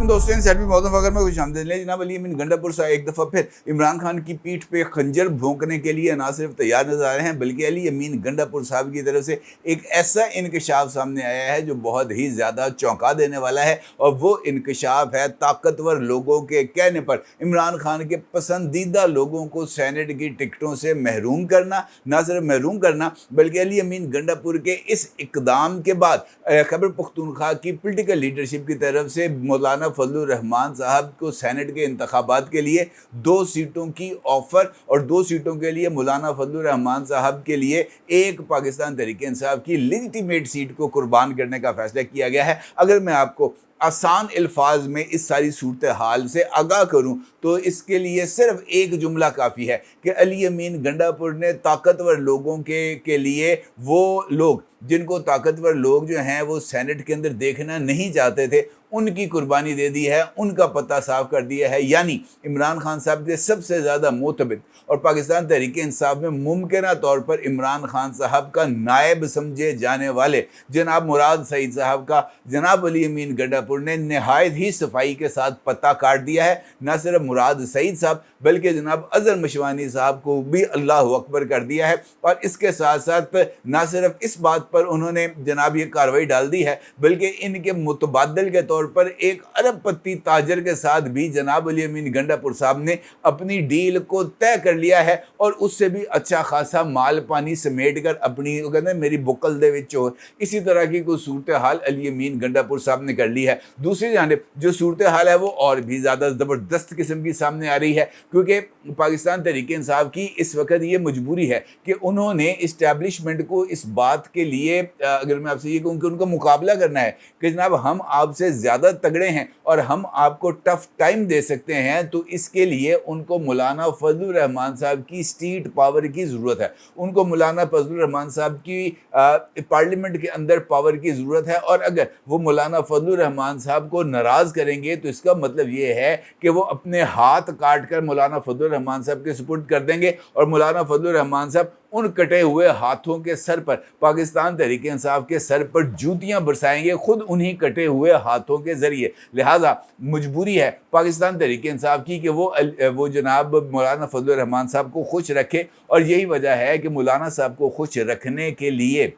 तमाम दोस्तों सेल्फी मौजूद वगैरह में कुछ आमदन ले जनाब अली अमीन गंडापुर साहब एक दफ़ा फिर इमरान खान की पीठ पे खंजर भोंकने के लिए ना सिर्फ तैयार नजर आ रहे हैं बल्कि अली अमीन गंडापुर साहब की तरफ से एक ऐसा इंकशाफ सामने आया है जो बहुत ही ज़्यादा चौंका देने वाला है। और वो इंकशाफ है ताकतवर लोगों के कहने पर इमरान खान के पसंदीदा लोगों को सेनेट की टिकटों से महरूम करना, ना सिर्फ महरूम करना बल्कि अली अमीन गंडापुर के इस इकदाम के बाद खैबर पख्तूनख्वा की पोलिटिकल लीडरशिप की तरफ से मौलाना फजलुर रहमान साहब को सेनेट के इंतखाबात के लिए 2 सीटों की ऑफ़र और 2 सीटों के लिए मौलाना फजलुर रहमान साहब के लिए एक पाकिस्तान तहरीक इंसाफ की लेजिटिमेट सीट को कुर्बान करने का फैसला किया गया है। अगर मैं आपको आसान अल्फाज में इस सारी सूरत हाल से आगाह करूं तो इसके लिए सिर्फ एक जुमला काफ़ी है कि अली अमीन गंडापुर ने ताकतवर लोगों के लिए, वो लोग जिनको ताकतवर लोग जो हैं वो सेनेट के अंदर देखना नहीं चाहते थे, उनकी कुर्बानी दे दी है, उनका पता साफ कर दिया है। यानी इमरान खान साहब के सबसे ज़्यादा मोतबिर और पाकिस्तान तहरीक इंसाफ में मुमकिन तौर पर इमरान खान साहब का नायब समझे जाने वाले जनाब मुराद सईद साहब का जनाब अली अमीन गंडापुर ने नहायत ही सफाई के साथ पता काट दिया है। न सिर्फ मुराद सईद साहब बल्कि जनाब अजहर मशवानी साहब को भी अल्लाह अकबर कर दिया है। और इसके साथ साथ न सिर्फ इस बात पर उन्होंने जनाब ये कार्रवाई डाल दी है बल्कि इनके मुतबादल के तौर पर एक अरबपति ताजर के साथ भी जनाब अली अमीन गंडापुर साहब ने अपनी डील को तय कर लिया है और उससे भी अच्छा खासा माल पानी समेट कर अपनी कहते हैं मेरी बुकल दे विच चोर, इसी तरह की कोई सूरत हाल अली अमीन गंडापुर साहब ने कर ली है। दूसरी जानिब जो सूरत हाल है वो और भी ज़्यादा ज़बरदस्त किस्म की सामने आ रही है क्योंकि पाकिस्तान तहरीक इंसाफ की इस वक्त ये मजबूरी है कि उन्होंने इस्टेब्लिशमेंट को इस बात के लिए, अगर मैं आपसे ये कहूँ कि उनका मुकाबला करना है कि जनाब हम आपसे ज़्यादा तगड़े हैं और हम आपको टफ टाइम दे सकते हैं, तो इसके लिए उनको मौलाना फजलुर रहमान साहब की स्टेट पावर की ज़रूरत है, उनको मौलाना फजलुर रहमान साहब की पार्लियामेंट के अंदर पावर की ज़रूरत है। और अगर वो मौलाना फजलुर रहमान साहब को नाराज़ करेंगे तो इसका मतलब ये है कि वो अपने हाथ काट कर मौलाना फजलुर रहमान साहब के सुपुर्द कर देंगे और मौलाना फजलुर रहमान साहब उन कटे हुए हाथों के सर पर, पाकिस्तान तहरीक इंसाफ के सर पर जूतियां बरसाएंगे खुद उन्हीं कटे हुए हाथों के ज़रिए। लिहाजा मजबूरी है पाकिस्तान तहरीक इंसाफ की कि वो जनाब मौलाना फजलुर रहमान साहब को खुश रखे। और यही वजह है कि मौलाना साहब को खुश रखने के लिए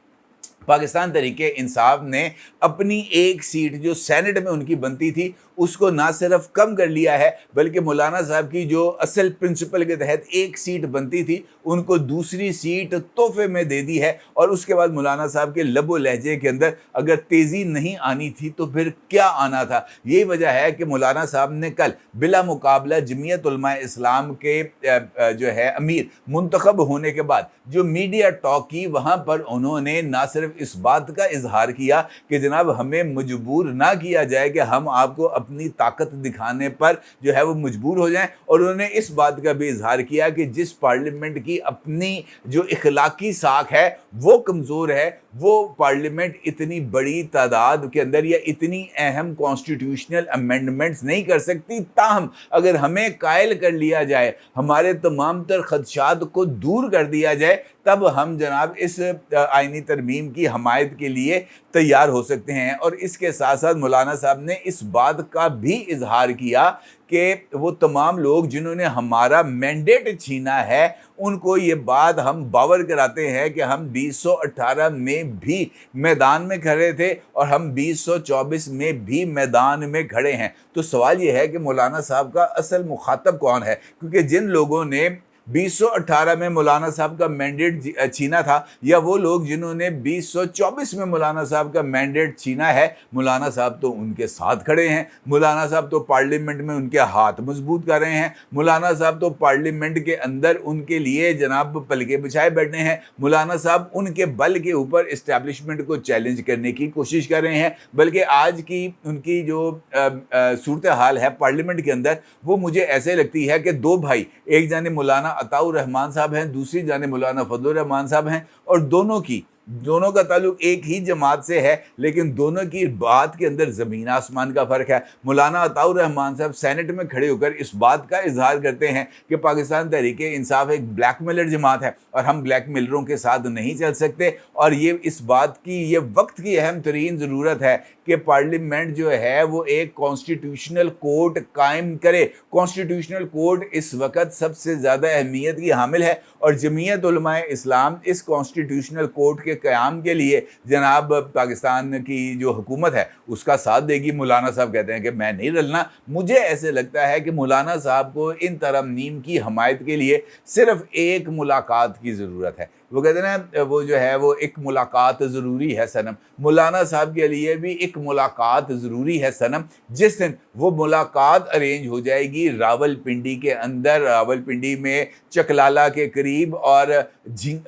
पाकिस्तान तहरीक इंसाफ ने अपनी एक सीट जो सेनेट में उनकी बनती थी उसको ना सिर्फ कम कर लिया है बल्कि मौलाना साहब की जो असल प्रिंसिपल के तहत एक सीट बनती थी उनको दूसरी सीट तोहफे में दे दी है। और उसके बाद मौलाना साहब के लबो लहजे के अंदर अगर तेज़ी नहीं आनी थी तो फिर क्या आना था। यही वजह है कि मौलाना साहब ने कल बिला मुकाबला जमीयत उलमा इस्लाम के जो है अमीर मुंतखब होने के बाद जो मीडिया टॉक की, वहाँ पर उन्होंने ना सिर्फ इस बात का इजहार किया कि जनाब हमें मजबूर ना किया जाए कि हम आपको अपनी ताकत दिखाने पर जो है वो मजबूर हो जाएं, और उन्होंने इस बात का भी इजहार किया कि जिस पार्लियामेंट की अपनी जो इखलाकी साख है वो कमज़ोर है, वो पार्लियामेंट इतनी बड़ी तादाद के अंदर या इतनी अहम कॉन्स्टिट्यूशनल अमेंडमेंट्स नहीं कर सकती। ताहम अगर हमें कायल कर लिया जाए, हमारे तमाम तर खदशात को दूर कर दिया जाए, तब हम जनाब इस आइनी तरमीम की हमायत के लिए तैयार हो सकते हैं। और इसके साथ साथ मौलाना साहब ने इस बात का भी इजहार किया कि वो तमाम लोग जिन्होंने हमारा मैंडेट छीना है उनको ये बात हम बावर कराते हैं कि हम 2018 में भी मैदान में खड़े थे और हम 2024 में भी मैदान में खड़े हैं। तो सवाल ये है कि मौलाना साहब का असल मुखातब कौन है, क्योंकि जिन लोगों ने 2018 में मौलाना साहब का मैंडेट छीना था या वो लोग जिन्होंने 2024 में मौलाना साहब का मैंडेट छीना है, मौलाना साहब तो उनके साथ खड़े हैं, मौलाना साहब तो पार्लियामेंट में उनके हाथ मजबूत कर रहे हैं, मौलाना साहब तो पार्लियामेंट के अंदर उनके लिए जनाब पलके बिछाए बैठे हैं, मौलाना साहब उनके बल के ऊपर इस्टेब्लिशमेंट को चैलेंज करने की कोशिश कर रहे हैं। बल्कि आज की उनकी जो सूरत हाल है पार्लियामेंट के अंदर वो मुझे ऐसे लगती है कि 2 भाई, एक जाने मौलाना अताउर रहमान साहब हैं, दूसरी जाने मौलाना फजलुर रहमान साहब हैं, और दोनों की दोनों का ताल्लुक एक ही जमात से है, लेकिन दोनों की बात के अंदर ज़मीन आसमान का फ़र्क है। मौलाना अताउर रहमान साहब सेनेट में खड़े होकर इस बात का इजहार करते हैं कि पाकिस्तान तहरीक इंसाफ एक ब्लैकमेलर जमात है और हम ब्लैकमेलरों के साथ नहीं चल सकते, और ये इस बात की ये वक्त की अहम तरीन ज़रूरत है कि पार्लियामेंट जो है वो एक कॉन्स्टिट्यूशनल कोर्ट कायम करे। कॉन्स्टिट्यूशनल कोर्ट इस वक्त सबसे ज़्यादा अहमियत की हामिल है और जमीयत उलमाए इस्लाम इस कॉन्स्टिट्यूशनल कोर्ट के क़याम के लिए जनाब पाकिस्तान की जो हुकूमत है उसका साथ देगी। मौलाना साहब कहते हैं कि मैं नहीं रलना। मुझे ऐसे लगता है कि मौलाना साहब को इन तरमीम की हमायत के लिए सिर्फ एक मुलाकात की ज़रूरत है। वो कहते हैं ना, वो जो है वो एक मुलाकात ज़रूरी है सनम। मौलाना साहब के लिए भी एक मुलाकात ज़रूरी है सनम। जिस दिन वो मुलाकात अरेंज हो जाएगी रावलपिंडी के अंदर, रावलपिंडी में चकलाला के करीब और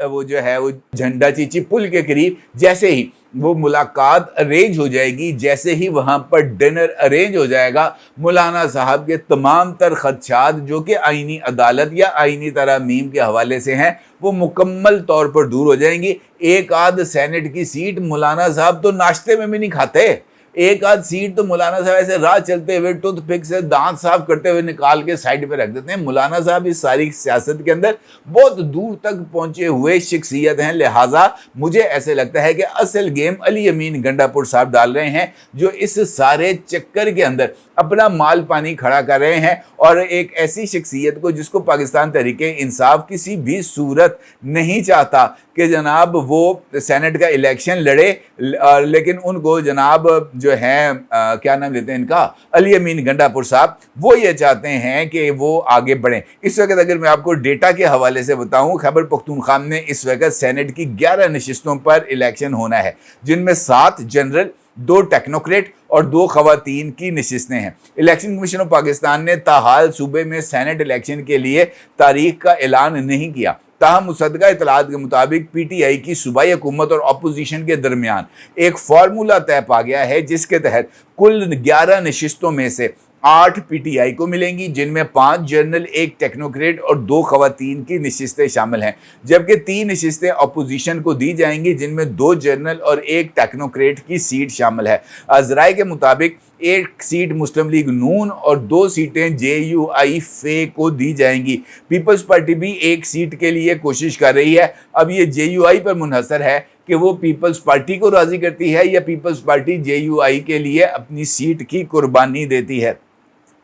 वो जो है वो झंडा चीची पुल के करीब, जैसे ही वो मुलाकात अरेंज हो जाएगी, जैसे ही वहाँ पर डिनर अरेंज हो जाएगा, मौलाना साहब के तमाम तर खदशात जो कि आइनी अदालत या आइनी तरमीम के हवाले से हैं वो मुकम्मल तौर पर दूर हो जाएंगी। एक आध सेनेट की सीट मौलाना साहब तो नाश्ते में भी नहीं खाते। एक आध सीट तो मौलाना साहब ऐसे राह चलते हुए टूथपिक से दांत साफ करते हुए निकाल के साइड पे रख देते हैं। मौलाना साहब इस सारी सियासत के अंदर बहुत दूर तक पहुंचे हुए शख्सियत हैं, लिहाजा मुझे ऐसे लगता है कि असल गेम अली अमीन गंडापुर साहब डाल रहे हैं, जो इस सारे चक्कर के अंदर अपना माल पानी खड़ा कर रहे हैं और एक ऐसी शख्सियत को जिसको पाकिस्तान तहरीक इंसाफ किसी भी सूरत नहीं चाहता कि जनाब वो सेनेट का इलेक्शन लड़े, लेकिन उनको जनाब जो है क्या नाम लेते हैं इनका, अली अमीन गंडापुर साहब, वो ये चाहते हैं कि वो आगे बढ़ें। इस वक्त अगर मैं आपको डेटा के हवाले से बताऊं, खैबर पख्तूनख्वा में इस वक्त सेनेट की 11 नशिस्तों पर इलेक्शन होना है, जिनमें 7 जनरल, 2 टेक्नोक्रेट और 2 खवातीन की नशिस्तें हैं। इलेक्शन कमीशन ऑफ पाकिस्तान ने ताहाल सूबे में सेनेट इलेक्शन के लिए तारीख का ऐलान नहीं किया। ताहम मुसद्दका इतलात के मुताबिक पीटीआई की सूबाई हुकूमत और अपोजिशन के दरमियान एक फार्मूला तय पा गया है, जिसके तहत कुल 11 नशिस्तों में से 8 पीटीआई को मिलेंगी, जिनमें 5 जनरल, 1 टेक्नोक्रेट और 2 खवातीन की नशिस्तें शामिल हैं, जबकि 3 नशिस्तें अपोजिशन को दी जाएंगी, जिनमें 2 जनरल और 1 टेक्नोक्रेट की सीट शामिल है। अजराए के मुताबिक 1 सीट मुस्लिम लीग नून और 2 सीटें जेयूआई फे को दी जाएंगी। पीपल्स पार्टी भी 1 सीट के लिए कोशिश कर रही है। अब ये जेयूआई पर मुनहसर है कि वो पीपल्स पार्टी को राज़ी करती है या पीपल्स पार्टी जेयूआई के लिए अपनी सीट की कुर्बानी देती है।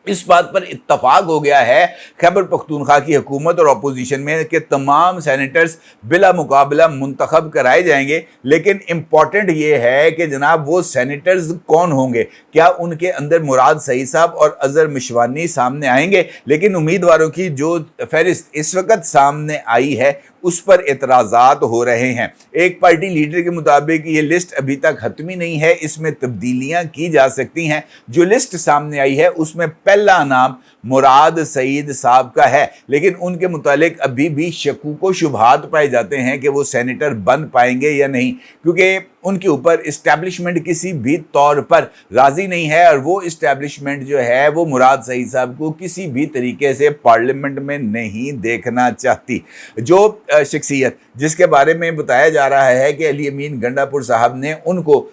इस बात पर इत्तफाक हो गया है खैबर पख्तूनख्वा की हुकूमत और अपोजिशन में कि तमाम सेनेटर्स बिला मुकाबला मुंतखब कराए जाएंगे, लेकिन इम्पॉर्टेंट ये है कि जनाब वो सेनेटर्स कौन होंगे। क्या उनके अंदर मुराद सईद साहब और अजहर मिशवानी सामने आएंगे? लेकिन उम्मीदवारों की जो फहरिस्त इस वक्त सामने आई है उस पर एतराज़ात हो रहे हैं। एक पार्टी लीडर के मुताबिक ये लिस्ट अभी तक हतमी नहीं है, इसमें तब्दीलियां की जा सकती हैं। जो लिस्ट सामने आई है उसमें पहला नाम मुराद सईद साहब का है, लेकिन उनके मुतालिक अभी भी शकूक व शुबहात पाए जाते हैं कि वो सेनेटर बन पाएंगे या नहीं, क्योंकि उनके ऊपर इस्टेब्लिशमेंट किसी भी तौर पर राज़ी नहीं है और वो इस्टेब्लिशमेंट जो है वो मुराद सईद साहब को किसी भी तरीके से पार्लियामेंट में नहीं देखना चाहती। जो शख्सियत जिसके बारे में बताया जा रहा है कि अली अमीन गंडापुर साहब ने उनको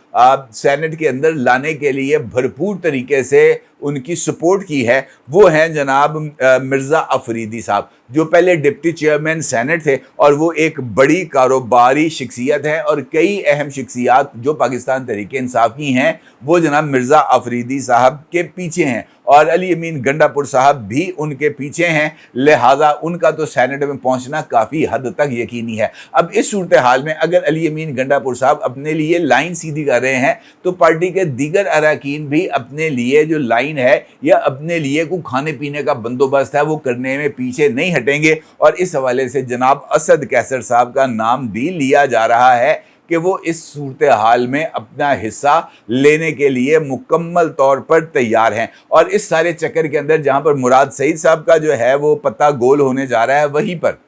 सेनेट के अंदर लाने के लिए भरपूर तरीके से उनकी सपोर्ट की है, वो हैं जनाब मिर्ज़ा अफरीदी साहब, जो पहले डिप्टी चेयरमैन सेनेट थे और वो एक बड़ी कारोबारी शख्सियत है और कई अहम शख्सियात जो पाकिस्तान तहरीक इंसाफ की हैं वो जनाब मिर्ज़ा अफरीदी साहब के पीछे हैं और अली अमीन गंडापुर साहब भी उनके पीछे हैं, लिहाजा उनका तो सेनेट में पहुंचना काफ़ी हद तक यकीनी है। अब इस सूरत हाल में अगर अली अमीन गंडापुर साहब अपने लिए लाइन सीधी कर रहे हैं तो पार्टी के दीगर अरकान भी अपने लिए जो लाइन है या अपने लिए को खाने पीने का बंदोबस्त है वो करने में पीछे नहीं हटेंगे। और इस हवाले से जनाब असद कैसर साहब का नाम भी लिया जा रहा है कि वो इस सूरत हाल में अपना हिस्सा लेने के लिए मुकम्मल तौर पर तैयार हैं। और इस सारे चक्कर के अंदर जहां पर मुराद सईद साहब का जो है वो पत्ता गोल होने जा रहा है, वहीं पर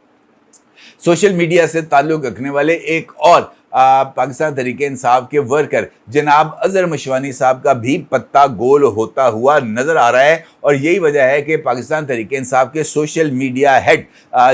सोशल मीडिया से ताल्लुक़ रखने वाले एक और पाकिस्तान तहरीक इंसाफ के वर्कर जनाब अजहर मशवानी साहब का भी पत्ता गोल होता हुआ नज़र आ रहा है। और यही वजह है कि पाकिस्तान तहरीक इंसाफ के social media head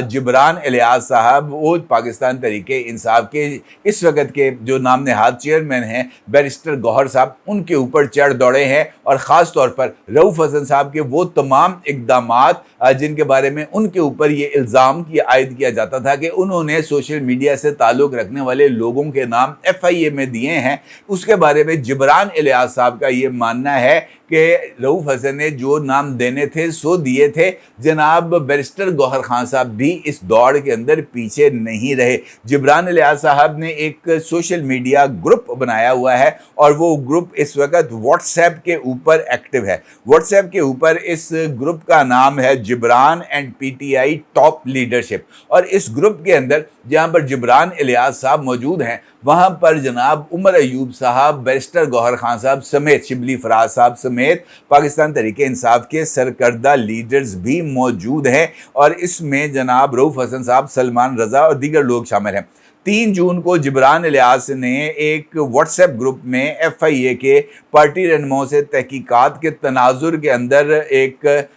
Jibran Ilyas sahab, वो पाकिस्तान तहरीक इंसाफ के इस वक्त के जो नाम नहाद चेयरमैन हैं बैरिस्टर गौहर साहब, उनके ऊपर चढ़ दौड़े हैं। और ख़ास तौर पर रऊफ़ हसन साहब के वो तमाम इक़दामात जिनके बारे में उनके ऊपर ये इल्ज़ाम आयद किया जाता था कि उन्होंने सोशल मीडिया से ताल्लुक़ रखने वाले लोगों के नाम FIA में दिए हैं, उसके बारे में जिब्रान इलियास साहब का ये मानना है कि रऊफ़ हसन ने जो नाम देने थे सो दिए थे। जनाब बैरिस्टर गौहर खान साहब भी इस दौड़ के अंदर पीछे नहीं रहे। जिब्रान इलियास साहब ने एक सोशल मीडिया ग्रुप बनाया हुआ है और वो ग्रुप इस वक्त व्हाट्सएप के ऊपर एक्टिव है। व्हाट्सएप के ऊपर इस ग्रुप का नाम है Jibran and PTI top leadership. और इस ग्रुप के अंदर जहाँ पर जिब्रान इलियास साहब मौजूद हैं, वहाँ पर जनाब उमर अयूब साहब, बैरिस्टर गौहर खान साहब समेत, शिबली फराज साहब समेत पाकिस्तान तहरीक इंसाफ के सरकर्दा लीडर्स भी मौजूद हैं। और इसमें जनाब रऊफ़ हसन साहब, सलमान रज़ा और दीगर लोग शामिल हैं। 3 जून को जिब्रान इलियास ने एक व्हाट्सएप ग्रुप में FIA के पार्टी रहनुमाओं से तहकीकात के तनाजुर के अंदर एक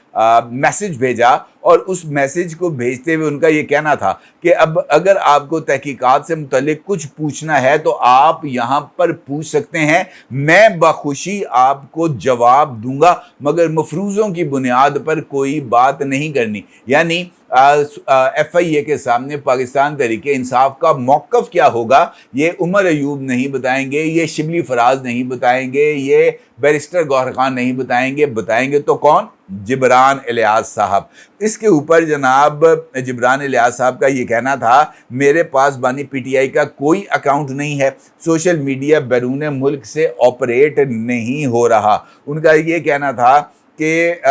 मैसेज भेजा। और उस मैसेज को भेजते हुए उनका ये कहना था कि अब अगर आपको तहकीकात से मुतल्लिक कुछ पूछना है तो आप यहाँ पर पूछ सकते हैं, मैं बखुशी आपको जवाब दूंगा, मगर मफरूज़ों की बुनियाद पर कोई बात नहीं करनी। यानी FIA के सामने पाकिस्तान तहरीक इंसाफ का मौक़िफ़ क्या होगा, ये उमर अयूब नहीं बताएंगे, ये शिबली फराज नहीं बताएंगे, ये बैरिस्टर गौहर खान नहीं बताएंगे। बताएंगे तो कौन? जिब्रान इलियास साहब। इसके ऊपर जनाब जिब्रान इलियास साहब का ये कहना था, मेरे पास बानी PTI का कोई अकाउंट नहीं है, सोशल मीडिया बैरून मुल्क से ऑपरेट नहीं हो रहा। उनका ये कहना था कि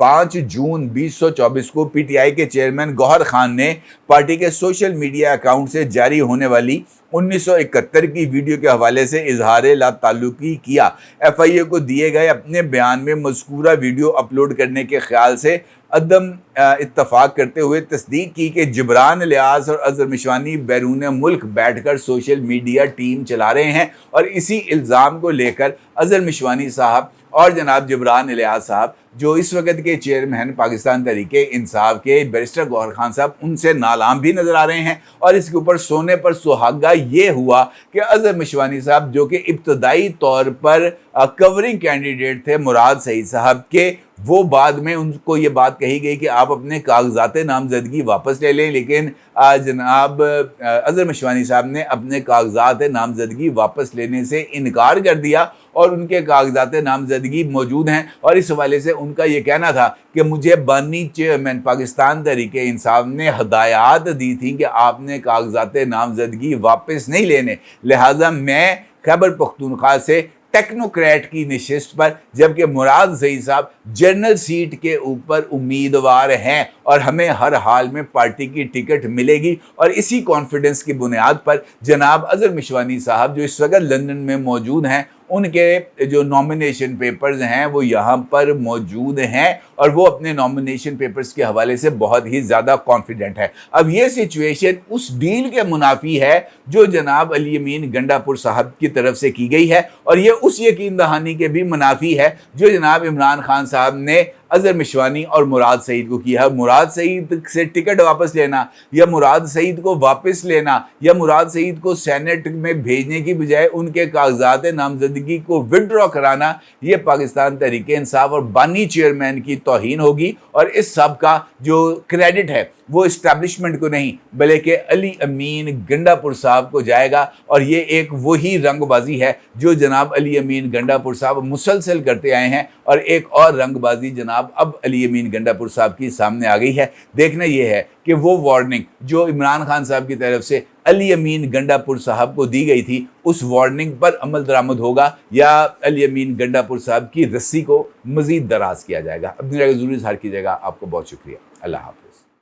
5 जून 2024 को PTI के चेयरमैन गौहर खान ने पार्टी के सोशल मीडिया अकाउंट से जारी होने वाली 1971 की वीडियो के हवाले से इजहार लाताल्लुकी किया। FIA को दिए गए अपने बयान में मज़कूरा वीडियो अपलोड करने के ख्याल से अदम इत्तफाक करते हुए तस्दीक की कि जिब्रान इलियास और अजहर मशवानी बैरून मुल्क बैठकर सोशल मीडिया टीम चला रहे हैं। और इसी इल्ज़ाम को लेकर अजहर मशवानी साहब और जनाब जिब्रान इलियास साहब, जो इस वक्त के चेयरमैन पाकिस्तान तहरीक इंसाफ के बैरिस्टर गौहर खान साहब, उनसे नालाम भी नज़र आ रहे हैं। और इसके ऊपर सोने पर सुहागा ये हुआ कि अजहर मशवानी साहब, जो कि इब्तदाई तौर पर कवरिंग कैंडिडेट थे मुराद सईद साहब के, वो बाद में उनको ये बात कही गई कि आप अपने कागजात नामजदगी वापस ले लें। लेकिन जनाब अजहर मशवानी साहब ने अपने कागजात नामजदगी वापस लेने से इनकार कर दिया और उनके कागजात नामजदगी मौजूद हैं। और इस हवाले से उनका ये कहना था कि मुझे बानी चेयरमैन पाकिस्तान तहरीक इंसाफ ने हदायत दी थी कि आपने कागजात नामजदगी वापस नहीं लेने, लिहाजा मैं खैबर पख्तूनख्वा से टेक्नोक्रेट की नशिस्त पर, जबकि मुराद सईद साहब जनरल सीट के ऊपर उम्मीदवार हैं और हमें हर हाल में पार्टी की टिकट मिलेगी। और इसी कॉन्फिडेंस की बुनियाद पर जनाब अजहर मशवानी साहब, जो इस वक्त लंदन में मौजूद हैं, उनके जो नॉमिनेशन पेपर्स हैं वो यहाँ पर मौजूद हैं और वो अपने नॉमिनेशन पेपर्स के हवाले से बहुत ही ज़्यादा कॉन्फिडेंट है। अब ये सिचुएशन उस डील के मुनाफी है जो जनाब अली अमीन गंडापुर साहब की तरफ से की गई है, और ये उस यकीन दहानी के भी मुनाफी है जो जनाब इमरान खान साहब ने अजहर मशवानी और मुराद सईद को किया है। मुराद सईद से टिकट वापस लेना या मुराद सईद को वापस लेना या मुराद सईद को सेनेट में भेजने की बजाय उनके कागजात नामजदगी को विड्रॉ कराना, ये पाकिस्तान तहरीक इंसाफ और बानी चेयरमैन की तौहीन होगी। और इस सब का जो क्रेडिट है वो इस्टेब्लिशमेंट को नहीं बल्कि अली अमीन गंडापुर साहब को जाएगा। और ये एक वही रंगबाजी है जो जनाब अली अमीन गंडापुर साहब मुसलसल करते आए हैं, और एक और रंगबाजी जनाब अब अली अमीन गंडापुर साहब की सामने आ गई है। देखना ये है कि वो वार्निंग जो इमरान खान साहब की तरफ से अली अमीन गंडापुर साहब को दी गई थी, उस वार्निंग पर अमल दरामद होगा या अली अमीन गंडापुर साहब की रस्सी को मज़ीद दराज किया जाएगा। अपनी जगह ज़रूर इज़हार कीजिएगा। आपको बहुत शुक्रिया। अल्लाह हाफ़िज़।